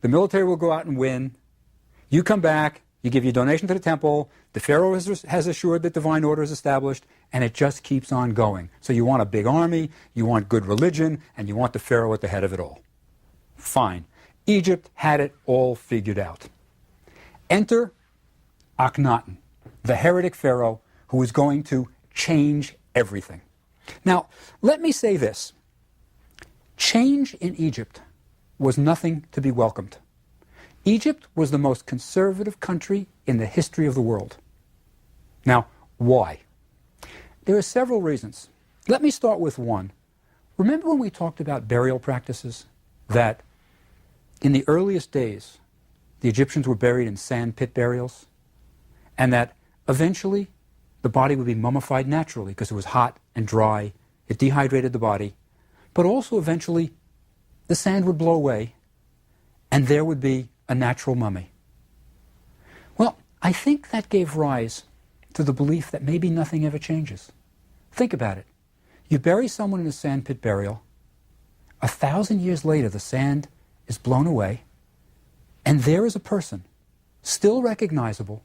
the military will go out and win. You come back, you give your donation to the temple, the pharaoh has assured that divine order is established, and it just keeps on going. So you want a big army, you want good religion, and you want the pharaoh at the head of it all. Fine. Egypt had it all figured out. Enter Akhenaten, the heretic pharaoh who is going to change everything. Now, let me say this. Change in Egypt was nothing to be welcomed. Egypt was the most conservative country in the history of the world. Now, why? There are several reasons. Let me start with one. Remember when we talked about burial practices? That in the earliest days, the Egyptians were buried in sand pit burials, and that eventually the body would be mummified naturally because it was hot and dry. It dehydrated the body. But also eventually the sand would blow away and there would be a natural mummy. Well, I think that gave rise to the belief that maybe nothing ever changes. Think about it. You bury someone in a sand pit burial. 1,000 years later, the sand is blown away, and there is a person, still recognizable,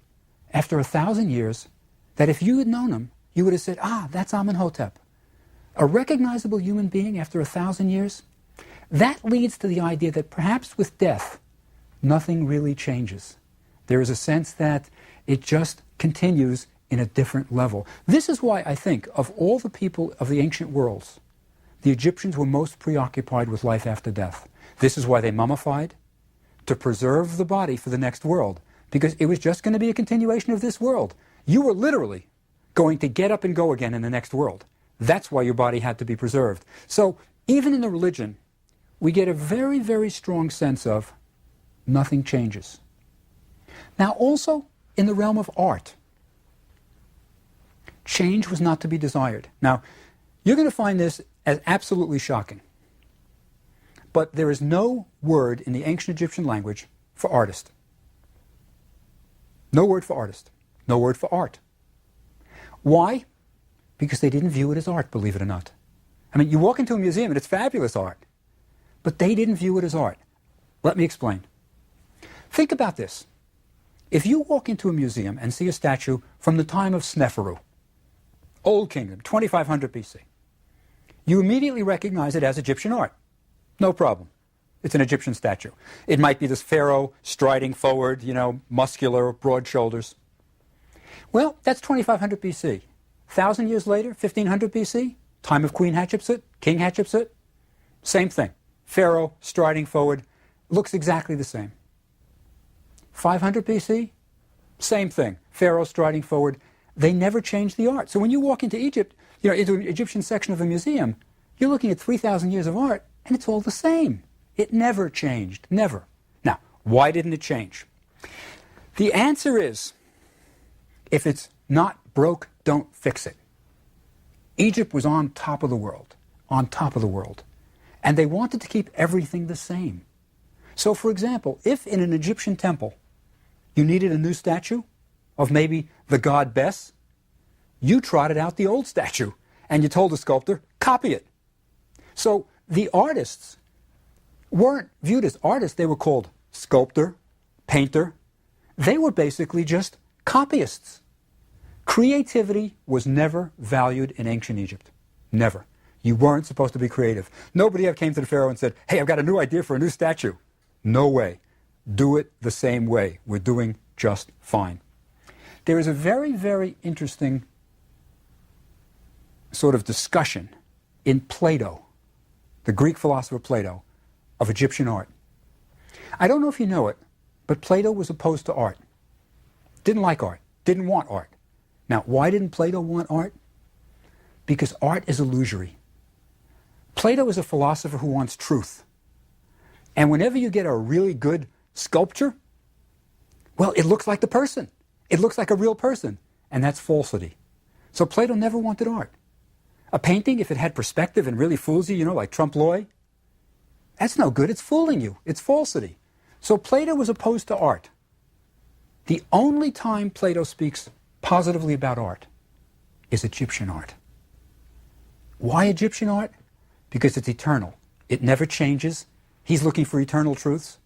after 1,000 years, that if you had known him, you would have said, that's Amenhotep. A recognizable human being after 1,000 years? That leads to the idea that perhaps with death, nothing really changes. There is a sense that it just continues in a different level. This is why I think of all the people of the ancient worlds, the Egyptians were most preoccupied with life after death. This is why they mummified, to preserve the body for the next world, because it was just going to be a continuation of this world. You were literally going to get up and go again in the next world. That's why your body had to be preserved. So even in the religion, we get a very, very strong sense of nothing changes. Now also in the realm of art, change was not to be desired. Now, you're going to find this as absolutely shocking. But there is no word in the ancient Egyptian language for artist. No word for artist. No word for art. Why? Because they didn't view it as art, believe it or not. I mean, you walk into a museum and it's fabulous art. But they didn't view it as art. Let me explain. Think about this. If you walk into a museum and see a statue from the time of Sneferu, Old Kingdom, 2500 BC, you immediately recognize it as Egyptian art. No problem. It's an Egyptian statue. It might be this pharaoh striding forward, muscular, broad shoulders. Well, that's 2500 BC. 1,000 years later, 1500 BC, time of Queen Hatshepsut, King Hatshepsut, same thing. Pharaoh striding forward, looks exactly the same. 500 BC, same thing. Pharaoh striding forward. They never changed the art. So when you walk into Egypt, into an Egyptian section of a museum, you're looking at 3,000 years of art, and it's all the same. It never changed. Never. Now, why didn't it change? The answer is, if it's not broke, don't fix it. Egypt was on top of the world. On top of the world. And they wanted to keep everything the same. So, for example, if in an Egyptian temple you needed a new statue of maybe the god Bes, you trotted out the old statue and you told the sculptor, copy it. So the artists weren't viewed as artists. They were called sculptor, painter. They were basically just copyists. Creativity was never valued in ancient Egypt. Never. You weren't supposed to be creative. Nobody ever came to the pharaoh and said, hey, I've got a new idea for a new statue. No way. Do it the same way. We're doing just fine. There is a very, very interesting sort of discussion in Plato, the Greek philosopher Plato, of Egyptian art. I don't know if you know it, but Plato was opposed to art. Didn't like art. Didn't want art. Now, why didn't Plato want art? Because art is illusory. Plato is a philosopher who wants truth. And whenever you get a really good sculpture, well, it looks like the person. It looks like a real person. And that's falsity. So Plato never wanted art. A painting, if it had perspective and really fools you, like trompe-l'oeil, that's no good. It's fooling you. It's falsity. So Plato was opposed to art. The only time Plato speaks positively about art is Egyptian art. Why Egyptian art? Because it's eternal. It never changes. He's looking for eternal truths.